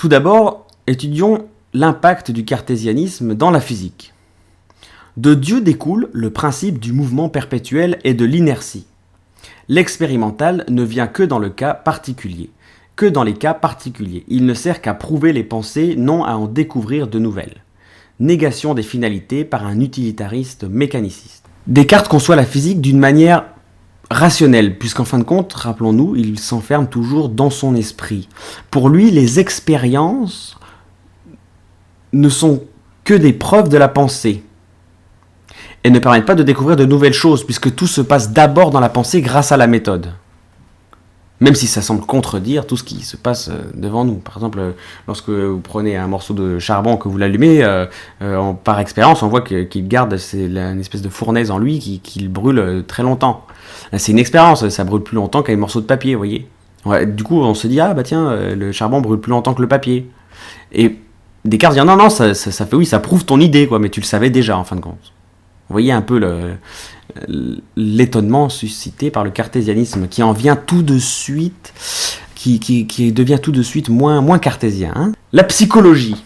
Tout d'abord, étudions l'impact du cartésianisme dans la physique. De Dieu découle le principe du mouvement perpétuel et de l'inertie. L'expérimental ne vient que dans le cas particulier, que dans les cas particuliers. Il ne sert qu'à prouver les pensées, non à en découvrir de nouvelles. Négation des finalités par un utilitariste mécaniciste. Descartes conçoit la physique d'une manière rationnelle, puisqu'en fin de compte, rappelons-nous, il s'enferme toujours dans son esprit. Pour lui, les expériences ne sont que des preuves de la pensée et ne permettent pas de découvrir de nouvelles choses, puisque tout se passe d'abord dans la pensée grâce à la méthode. Même si ça semble contredire tout ce qui se passe devant nous. Par exemple, lorsque vous prenez un morceau de charbon, que vous l'allumez, par expérience, on voit qu'il garde une espèce de fournaise en lui qui brûle très longtemps. C'est une expérience, ça brûle plus longtemps qu'un morceau de papier, vous voyez. Ouais, du coup, on se dit, ah bah tiens, le charbon brûle plus longtemps que le papier. Et Descartes dit, non, ça fait oui, ça prouve ton idée, quoi, mais tu le savais déjà, en fin de compte. Vous voyez un peu l'étonnement suscité par le cartésianisme qui en vient tout de suite, qui devient tout de suite moins cartésien. Hein. La psychologie,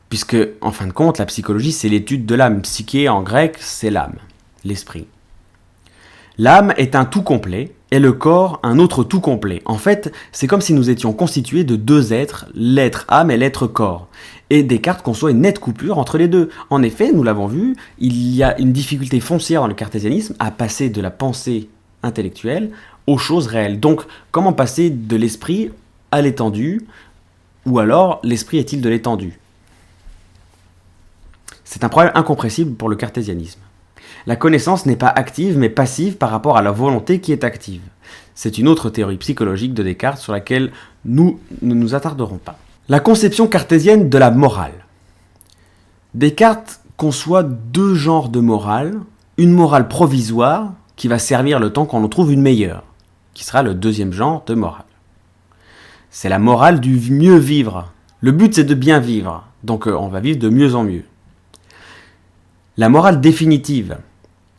puisque en fin de compte, la psychologie c'est l'étude de l'âme. Psyché en grec, c'est l'âme, l'esprit. L'âme est un tout complet et le corps un autre tout complet. En fait, c'est comme si nous étions constitués de deux êtres, l'être âme et l'être corps. Et Descartes conçoit une nette coupure entre les deux. En effet, nous l'avons vu, il y a une difficulté foncière dans le cartésianisme à passer de la pensée intellectuelle aux choses réelles. Donc, comment passer de l'esprit à l'étendue, ou alors l'esprit est-il de l'étendue? C'est un problème incompressible pour le cartésianisme. La connaissance n'est pas active mais passive par rapport à la volonté qui est active. C'est une autre théorie psychologique de Descartes sur laquelle nous ne nous attarderons pas. La conception cartésienne de la morale. Descartes conçoit deux genres de morale, une morale provisoire qui va servir le temps qu'on en trouve une meilleure, qui sera le deuxième genre de morale. C'est la morale du mieux vivre. Le but c'est de bien vivre, donc on va vivre de mieux en mieux. La morale définitive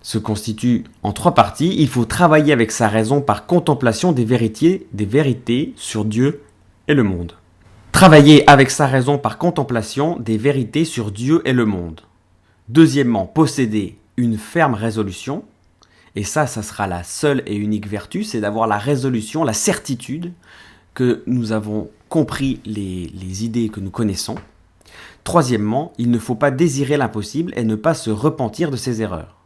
se constitue en trois parties. Il faut travailler avec sa raison par contemplation des vérités sur Dieu et le monde. Travailler avec sa raison par contemplation des vérités sur Dieu et le monde. Deuxièmement, posséder une ferme résolution. Et ça sera la seule et unique vertu, c'est d'avoir la résolution, la certitude que nous avons compris les idées que nous connaissons. Troisièmement, il ne faut pas désirer l'impossible et ne pas se repentir de ses erreurs.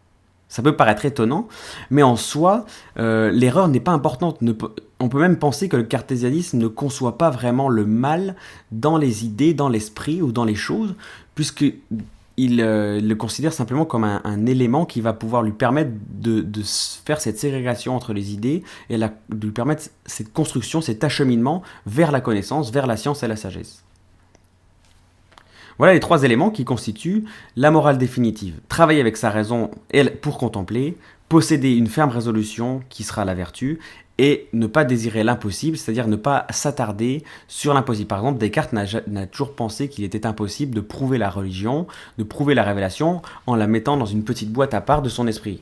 Ça peut paraître étonnant, mais en soi, l'erreur n'est pas importante. On peut même penser que le cartésianisme ne conçoit pas vraiment le mal dans les idées, dans l'esprit ou dans les choses, puisqu'il le considère simplement comme un élément qui va pouvoir lui permettre de faire cette ségrégation entre les idées et de lui permettre cette construction, cet acheminement vers la connaissance, vers la science et la sagesse. Voilà les trois éléments qui constituent la morale définitive. Travailler avec sa raison pour contempler, posséder une ferme résolution qui sera la vertu, et ne pas désirer l'impossible, c'est-à-dire ne pas s'attarder sur l'impossible. Par exemple, Descartes n'a toujours pensé qu'il était impossible de prouver la religion, de prouver la révélation, en la mettant dans une petite boîte à part de son esprit.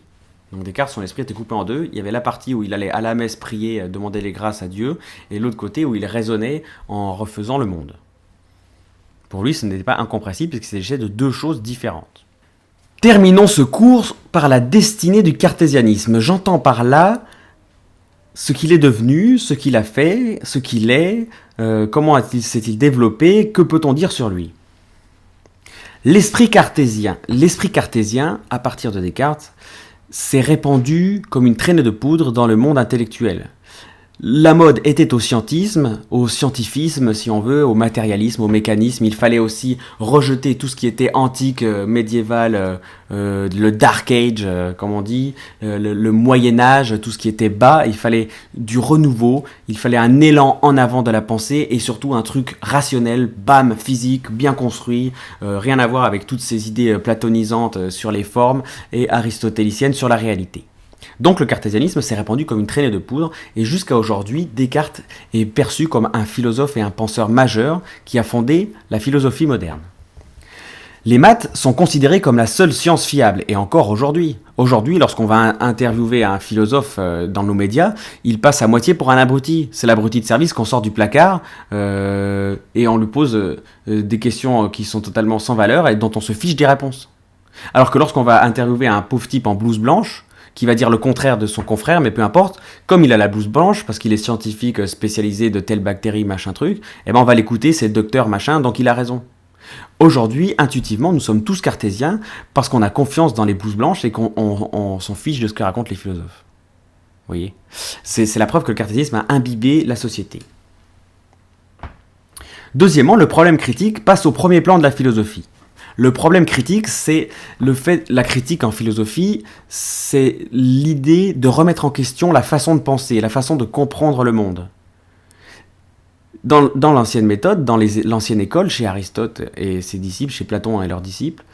Donc Descartes, son esprit était coupé en deux. Il y avait la partie où il allait à la messe prier, demander les grâces à Dieu, et l'autre côté où il raisonnait en refaisant le monde. Pour lui, ce n'était pas incompressible puisqu'il s'agissait de deux choses différentes. Terminons ce cours par la destinée du cartésianisme. J'entends par là ce qu'il est devenu, ce qu'il a fait, ce qu'il est, comment s'est-il développé, que peut-on dire sur lui. L'esprit cartésien, à partir de Descartes, s'est répandu comme une traînée de poudre dans le monde intellectuel. La mode était au scientisme, au scientifisme si on veut, au matérialisme, au mécanisme. Il fallait aussi rejeter tout ce qui était antique, médiéval, le Dark Age, comme on dit, le Moyen-Âge, tout ce qui était bas. Il fallait du renouveau, il fallait un élan en avant de la pensée et surtout un truc rationnel, bam, physique, bien construit, rien à voir avec toutes ces idées platonisantes sur les formes et aristotéliciennes sur la réalité. Donc le cartésianisme s'est répandu comme une traînée de poudre et jusqu'à aujourd'hui, Descartes est perçu comme un philosophe et un penseur majeur qui a fondé la philosophie moderne. Les maths sont considérées comme la seule science fiable, et encore aujourd'hui. Aujourd'hui, lorsqu'on va interviewer un philosophe dans nos médias, il passe à moitié pour un abruti. C'est l'abruti de service qu'on sort du placard et on lui pose des questions qui sont totalement sans valeur et dont on se fiche des réponses. Alors que lorsqu'on va interviewer un pauvre type en blouse blanche, qui va dire le contraire de son confrère, mais peu importe, comme il a la blouse blanche, parce qu'il est scientifique spécialisé de telle bactérie, machin truc, eh ben on va l'écouter, c'est le docteur machin, donc il a raison. Aujourd'hui, intuitivement, nous sommes tous cartésiens parce qu'on a confiance dans les blouses blanches et qu'on s'en fiche de ce que racontent les philosophes. Vous voyez ? C'est la preuve que le cartésisme a imbibé la société. Deuxièmement, le problème critique passe au premier plan de la philosophie. Le problème critique, c'est la critique en philosophie, c'est l'idée de remettre en question la façon de penser, la façon de comprendre le monde. Dans l'ancienne méthode, dans l'ancienne école, chez Aristote et ses disciples, chez Platon et leurs disciples,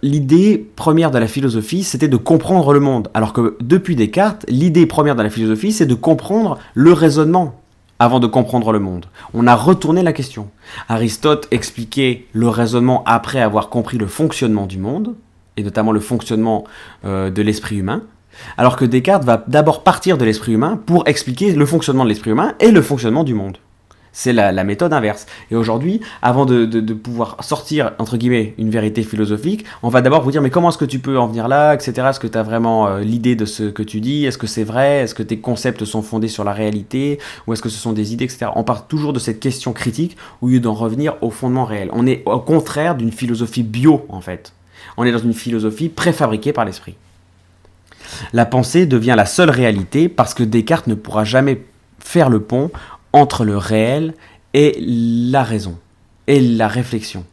l'idée première de la philosophie, c'était de comprendre le monde. Alors que depuis Descartes, l'idée première de la philosophie, c'est de comprendre le raisonnement avant de comprendre le monde. On a retourné la question. Aristote expliquait le raisonnement après avoir compris le fonctionnement du monde, et notamment le fonctionnement de l'esprit humain, alors que Descartes va d'abord partir de l'esprit humain pour expliquer le fonctionnement de l'esprit humain et le fonctionnement du monde. C'est la méthode inverse. Et aujourd'hui, avant de pouvoir sortir, entre guillemets, une vérité philosophique, on va d'abord vous dire, mais comment est-ce que tu peux en venir là, etc. Est-ce que tu as vraiment l'idée de ce que tu dis? Est-ce que c'est vrai? Est-ce que tes concepts sont fondés sur la réalité? Ou est-ce que ce sont des idées, etc. On part toujours de cette question critique au lieu d'en revenir au fondement réel. On est au contraire d'une philosophie bio, en fait. On est dans une philosophie préfabriquée par l'esprit. La pensée devient la seule réalité parce que Descartes ne pourra jamais faire le pont entre le réel et la raison, et la réflexion.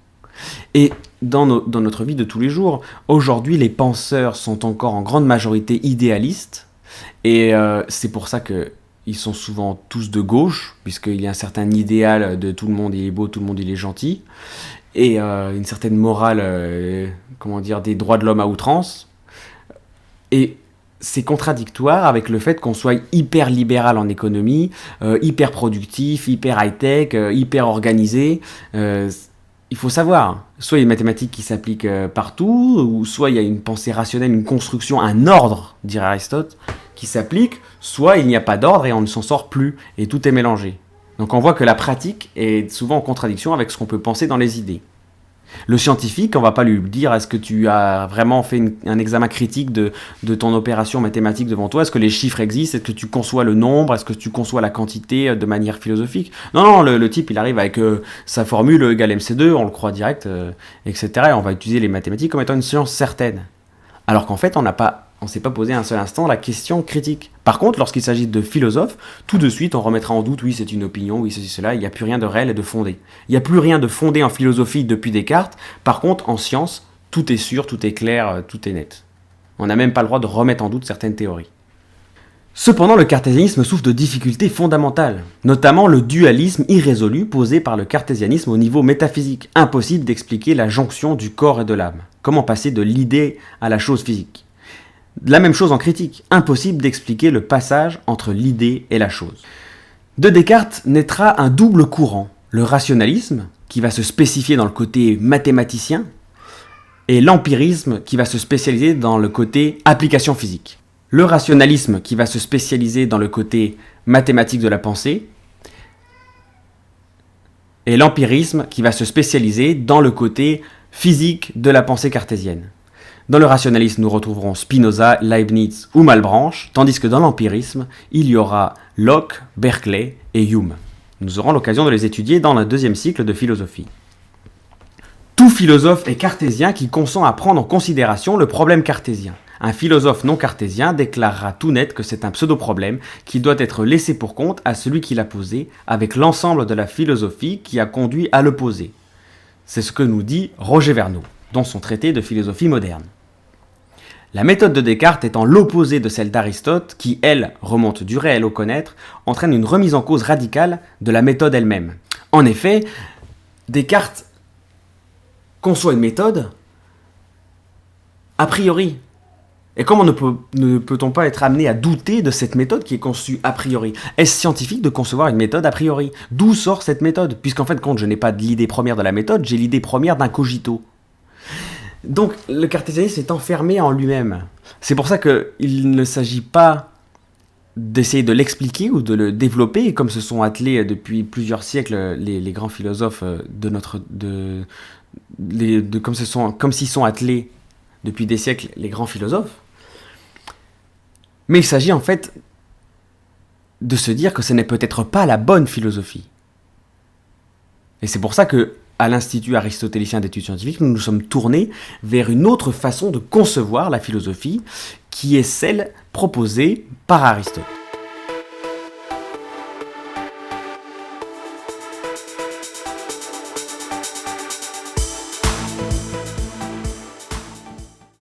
Et dans notre vie de tous les jours, aujourd'hui, les penseurs sont encore en grande majorité idéalistes, et c'est pour ça qu'ils sont souvent tous de gauche, puisqu'il y a un certain idéal de tout le monde il est beau, tout le monde il est gentil, et une certaine morale, des droits de l'homme à outrance. Et c'est contradictoire avec le fait qu'on soit hyper libéral en économie, hyper productif, hyper high-tech, hyper organisé. Il faut savoir, soit il y a une mathématique qui s'applique partout, ou soit il y a une pensée rationnelle, une construction, un ordre, dirait Aristote, qui s'applique, soit il n'y a pas d'ordre et on ne s'en sort plus, et tout est mélangé. Donc on voit que la pratique est souvent en contradiction avec ce qu'on peut penser dans les idées. Le scientifique, on ne va pas lui dire est-ce que tu as vraiment fait un examen critique de ton opération mathématique devant toi, est-ce que les chiffres existent, est-ce que tu conçois le nombre, est-ce que tu conçois la quantité de manière philosophique. Non, le type il arrive avec sa formule égale MC2, on le croit direct, etc. Et on va utiliser les mathématiques comme étant une science certaine. Alors qu'en fait on ne s'est pas posé un seul instant la question critique. Par contre, lorsqu'il s'agit de philosophes, tout de suite, on remettra en doute, oui, c'est une opinion, oui, ceci, cela, il n'y a plus rien de réel et de fondé. Il n'y a plus rien de fondé en philosophie depuis Descartes. Par contre, en science, tout est sûr, tout est clair, tout est net. On n'a même pas le droit de remettre en doute certaines théories. Cependant, le cartésianisme souffre de difficultés fondamentales, notamment le dualisme irrésolu posé par le cartésianisme au niveau métaphysique. Impossible d'expliquer la jonction du corps et de l'âme. Comment passer de l'idée à la chose physique? La même chose en critique. Impossible d'expliquer le passage entre l'idée et la chose. De Descartes naîtra un double courant. Le rationalisme, qui va se spécifier dans le côté mathématicien, et l'empirisme, qui va se spécialiser dans le côté application physique. Le rationalisme, qui va se spécialiser dans le côté mathématique de la pensée, et l'empirisme, qui va se spécialiser dans le côté physique de la pensée cartésienne. Dans le rationalisme, nous retrouverons Spinoza, Leibniz ou Malebranche, tandis que dans l'empirisme, il y aura Locke, Berkeley et Hume. Nous aurons l'occasion de les étudier dans le deuxième cycle de philosophie. Tout philosophe est cartésien qui consent à prendre en considération le problème cartésien. Un philosophe non cartésien déclarera tout net que c'est un pseudo-problème qui doit être laissé pour compte à celui qui l'a posé, avec l'ensemble de la philosophie qui a conduit à le poser. C'est ce que nous dit Roger Verneau dans son traité de philosophie moderne. La méthode de Descartes étant l'opposé de celle d'Aristote, qui, elle, remonte du réel au connaître, entraîne une remise en cause radicale de la méthode elle-même. En effet, Descartes conçoit une méthode a priori. Et comment ne peut-on pas être amené à douter de cette méthode qui est conçue a priori? Est-ce scientifique de concevoir une méthode a priori? D'où sort cette méthode? Puisqu'en fait, quand je n'ai pas l'idée première de la méthode, j'ai l'idée première d'un cogito. Donc le cartésianisme est enfermé en lui-même. C'est pour ça qu'il ne s'agit pas d'essayer de l'expliquer ou de le développer, comme se sont attelés depuis plusieurs siècles les grands philosophes comme s'ils sont attelés depuis des siècles les grands philosophes. Mais il s'agit en fait de se dire que ce n'est peut-être pas la bonne philosophie. Et c'est pour ça que, à l'Institut aristotélicien d'études scientifiques, nous nous sommes tournés vers une autre façon de concevoir la philosophie, qui est celle proposée par Aristote.